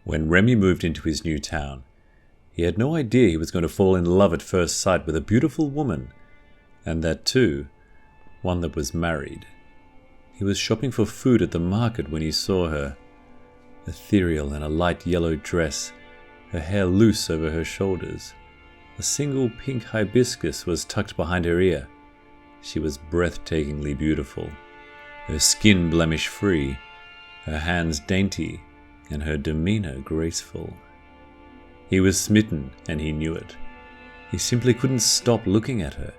When Remy moved into his new town, he had no idea he was going to fall in love at first sight with a beautiful woman, and that too, one that was married. He was shopping for food at the market when he saw her, ethereal in a light yellow dress, her hair loose over her shoulders. A single pink hibiscus was tucked behind her ear. She was breathtakingly beautiful, her skin blemish-free, her hands dainty, and her demeanor graceful. He was smitten, and he knew it. He simply couldn't stop looking at her.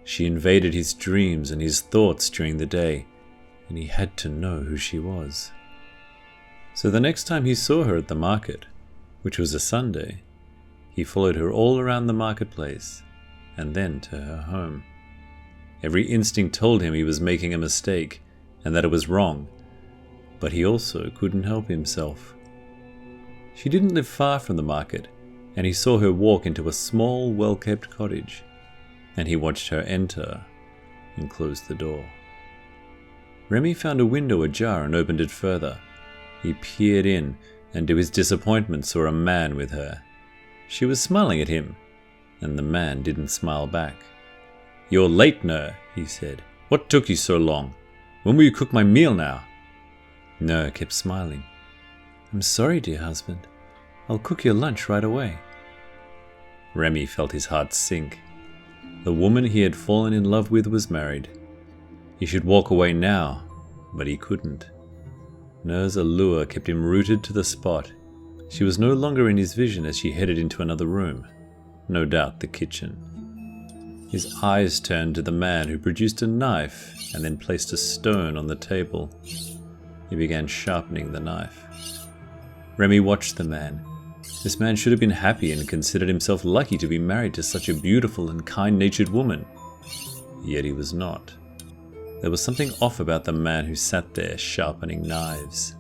She invaded his dreams and his thoughts during the day, and he had to know who she was. So the next time he saw her at the market, which was a Sunday, he followed her all around the marketplace, and then to her home. Every instinct told him he was making a mistake, and that it was wrong, but he also couldn't help himself. She didn't live far from the market, and he saw her walk into a small, well-kept cottage, and he watched her enter and close the door. Remy found a window ajar and opened it further. He peered in, and to his disappointment saw a man with her. She was smiling at him, and the man didn't smile back. "You're late, Nur," he said. "What took you so long? When will you cook my meal now?" Nur kept smiling. "I'm sorry, dear husband. I'll cook your lunch right away." Remy felt his heart sink. The woman he had fallen in love with was married. He should walk away now, but he couldn't. Nur's allure kept him rooted to the spot. She was no longer in his vision as she headed into another room, no doubt the kitchen. His eyes turned to the man who produced a knife and then placed a stone on the table. He began sharpening the knife. Remy watched the man. This man should have been happy and considered himself lucky to be married to such a beautiful and kind-natured woman. Yet he was not. There was something off about the man who sat there sharpening knives.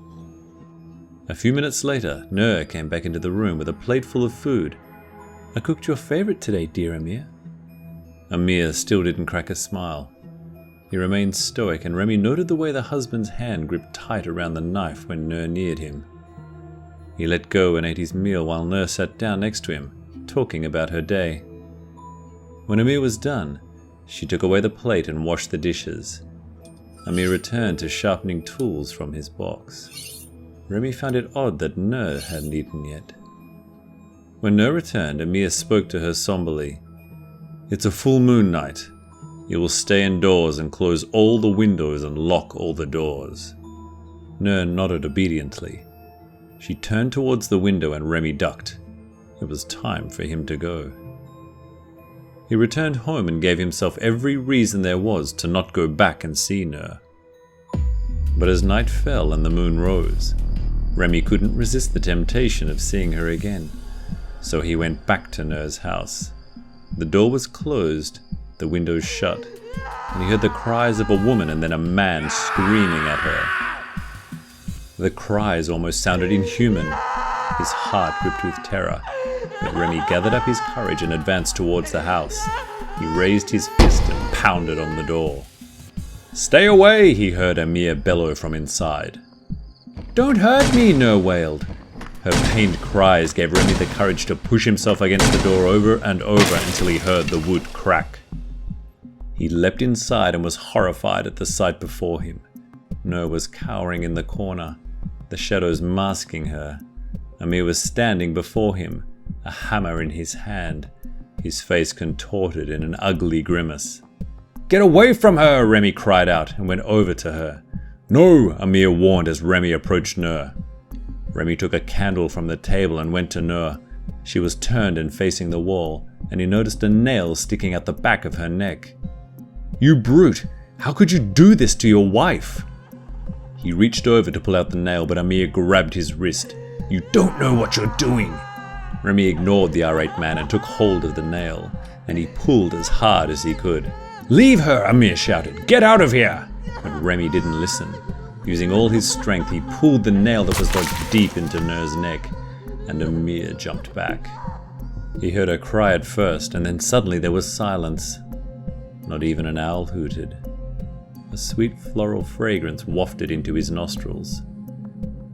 A few minutes later, Nur came back into the room with a plate full of food. "I cooked your favorite today, dear Amir." Amir still didn't crack a smile. He remained stoic, and Remy noted the way the husband's hand gripped tight around the knife when Nur neared him. He let go and ate his meal while Nur sat down next to him, talking about her day. When Amir was done, she took away the plate and washed the dishes. Amir returned to sharpening tools from his box. Remy found it odd that Nur hadn't eaten yet. When Nur returned, Amir spoke to her somberly. "It's a full moon night. You will stay indoors and close all the windows and lock all the doors." Nur nodded obediently. She turned towards the window and Remy ducked. It was time for him to go. He returned home and gave himself every reason there was to not go back and see Nur. But as night fell and the moon rose, Remy couldn't resist the temptation of seeing her again. So he went back to Nur's house. The door was closed, the windows shut, and he heard the cries of a woman and then a man screaming at her. The cries almost sounded inhuman. His heart gripped with terror, but Remy gathered up his courage and advanced towards the house. He raised his fist and pounded on the door. "Stay away!" he heard Amir bellow from inside. "Don't hurt me!" Nur wailed. Her pained cries gave Remy the courage to push himself against the door over and over until he heard the wood crack. He leapt inside and was horrified at the sight before him. Nur was cowering in the corner, the shadows masking her. Amir was standing before him, a hammer in his hand, his face contorted in an ugly grimace. "Get away from her!" Remy cried out and went over to her. "No!" Amir warned as Remy approached Nur. Remy took a candle from the table and went to Nur. She was turned and facing the wall, and he noticed a nail sticking out the back of her neck. "You brute! How could you do this to your wife?" He reached over to pull out the nail, but Amir grabbed his wrist. "You don't know what you're doing!" Remy ignored the irate man and took hold of the nail, and he pulled as hard as he could. "Leave her!" Amir shouted. "Get out of here!" But Remy didn't listen. Using all his strength, he pulled the nail that was lodged deep into Nur's neck, and Amir jumped back. He heard her cry at first, and then suddenly there was silence. Not even an owl hooted. A sweet floral fragrance wafted into his nostrils.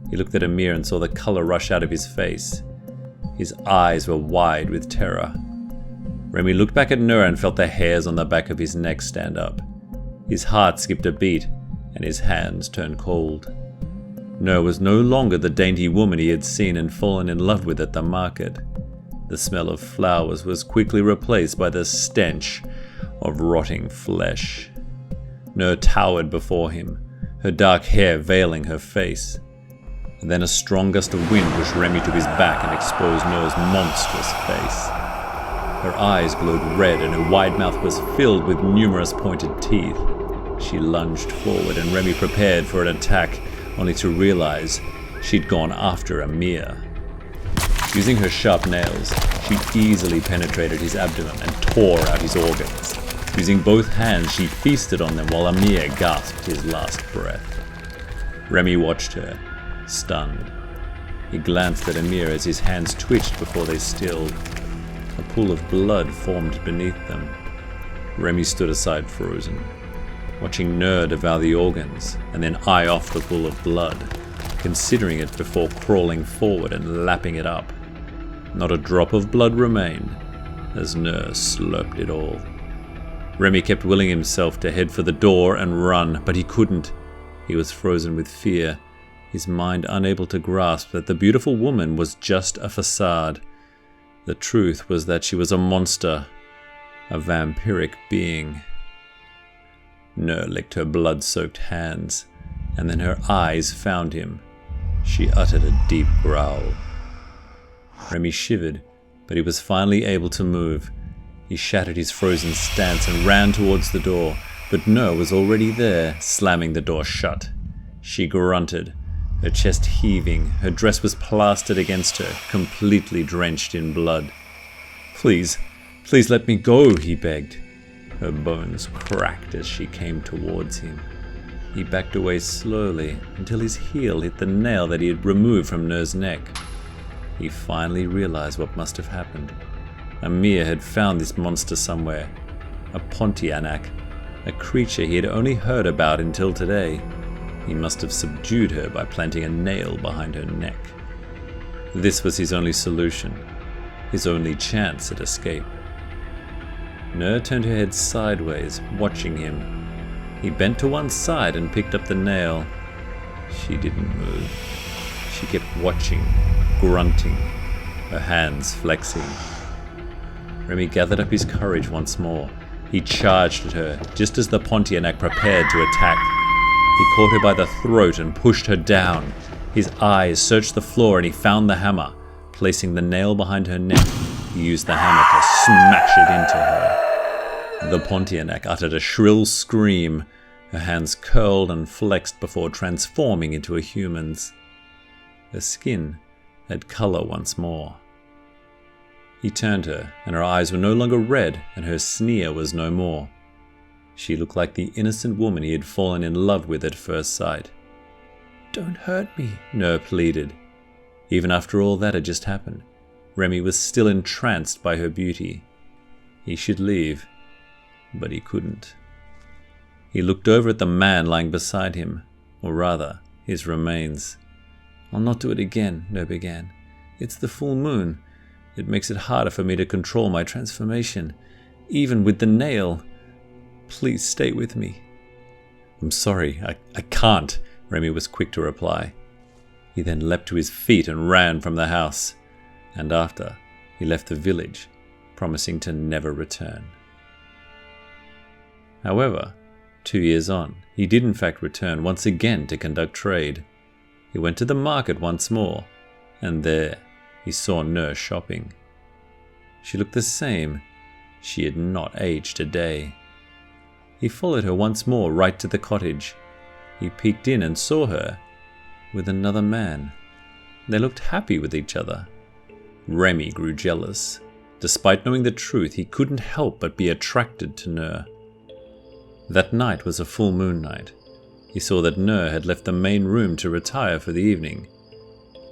He looked at Amir and saw the color rush out of his face. His eyes were wide with terror. Remy looked back at Nur and felt the hairs on the back of his neck stand up. His heart skipped a beat, and his hands turned cold. Nur was no longer the dainty woman he had seen and fallen in love with at the market. The smell of flowers was quickly replaced by the stench of rotting flesh. Nur towered before him, her dark hair veiling her face. And then a strong gust of wind pushed Remy to his back and exposed Nur's monstrous face. Her eyes glowed red and her wide mouth was filled with numerous pointed teeth. She lunged forward and Remy prepared for an attack, only to realize she'd gone after Amir. Using her sharp nails, she easily penetrated his abdomen and tore out his organs. Using both hands, she feasted on them while Amir gasped his last breath. Remy watched her, stunned. He glanced at Amir as his hands twitched before they stilled. A pool of blood formed beneath them. Remy stood aside frozen, watching Nur devour the organs and then eye off the pool of blood, considering it before crawling forward and lapping it up. Not a drop of blood remained, as Nur slurped it all. Remy kept willing himself to head for the door and run, but he couldn't. He was frozen with fear, his mind unable to grasp that the beautiful woman was just a facade. The truth was that she was a monster, a vampiric being. Nur licked her blood-soaked hands, and then her eyes found him. She uttered a deep growl. Remy shivered, but he was finally able to move. He shattered his frozen stance and ran towards the door, but Nur was already there, slamming the door shut. She grunted, her chest heaving, her dress was plastered against her, completely drenched in blood. Please let me go," he begged. Her bones cracked as she came towards him. He backed away slowly until his heel hit the nail that he had removed from Nur's neck. He finally realized what must have happened. Amir had found this monster somewhere, a Pontianak, a creature he had only heard about until today. He must have subdued her by planting a nail behind her neck. This was his only solution, his only chance at escape. Nur turned her head sideways, watching him. He bent to one side and picked up the nail. She didn't move. She kept watching, grunting, her hands flexing. Remy gathered up his courage once more. He charged at her, just as the Pontianak prepared to attack. He caught her by the throat and pushed her down. His eyes searched the floor and he found the hammer. Placing the nail behind her neck, he used the hammer to smash it into her. The Pontianak uttered a shrill scream. Her hands curled and flexed before transforming into a human's. Her skin had color once more. He turned her, and her eyes were no longer red, and her sneer was no more. She looked like the innocent woman he had fallen in love with at first sight. "Don't hurt me," Nur pleaded. Even after all that had just happened, Remy was still entranced by her beauty. He should leave, but he couldn't. He looked over at the man lying beside him, or rather, his remains. "I'll not do it again," Nur began. "It's the full moon. It makes it harder for me to control my transformation, even with the nail. Please stay with me." "I'm sorry, I can't," Remy was quick to reply. He then leapt to his feet and ran from the house, and after, he left the village, promising to never return. However, 2 years on, he did in fact return once again to conduct trade. He went to the market once more, and there he saw Nur shopping. She looked the same. She had not aged a day. He followed her once more right to the cottage. He peeked in and saw her with another man. They looked happy with each other. Remy grew jealous. Despite knowing the truth, he couldn't help but be attracted to Nur. That night was a full moon night. He saw that Nur had left the main room to retire for the evening.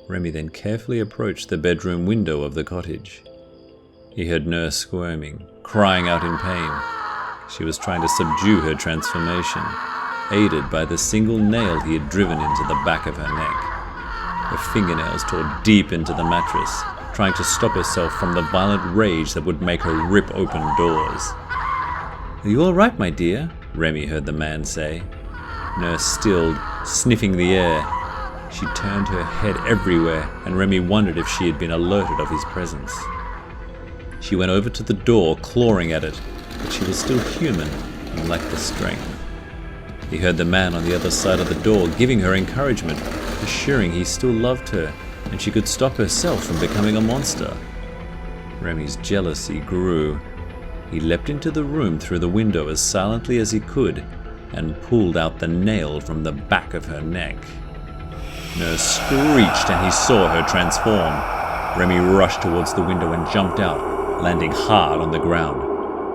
Remy then carefully approached the bedroom window of the cottage. He heard Nur squirming, crying out in pain. She was trying to subdue her transformation, aided by the single nail he had driven into the back of her neck. Her fingernails tore deep into the mattress, trying to stop herself from the violent rage that would make her rip open doors. "Are you all right, my dear?" Remy heard the man say. Nurse stilled, sniffing the air. She turned her head everywhere, and Remy wondered if she had been alerted of his presence. She went over to the door, clawing at it, but she was still human and lacked the strength. He heard the man on the other side of the door giving her encouragement, assuring he still loved her and she could stop herself from becoming a monster. Remy's jealousy grew. He leapt into the room through the window as silently as he could and pulled out the nail from the back of her neck. Nurse screeched and he saw her transform. Remy rushed towards the window and jumped out, landing hard on the ground,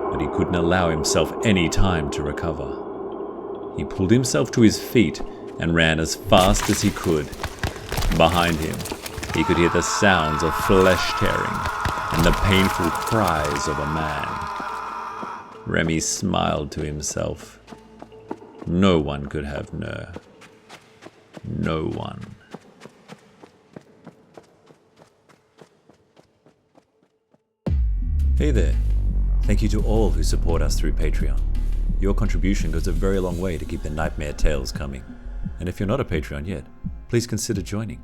but he couldn't allow himself any time to recover. He pulled himself to his feet and ran as fast as he could. Behind him, he could hear the sounds of flesh tearing and the painful cries of a man. Remy smiled to himself. No one could have Ner. No one. Hey there. Thank you to all who support us through Patreon. Your contribution goes a very long way to keep the nightmare tales coming. And if you're not a Patreon yet, please consider joining.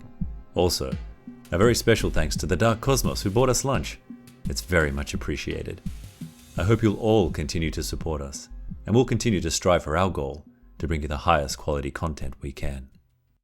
Also, a very special thanks to the Dark Cosmos who bought us lunch. It's very much appreciated. I hope you'll all continue to support us, and we'll continue to strive for our goal to bring you the highest quality content we can.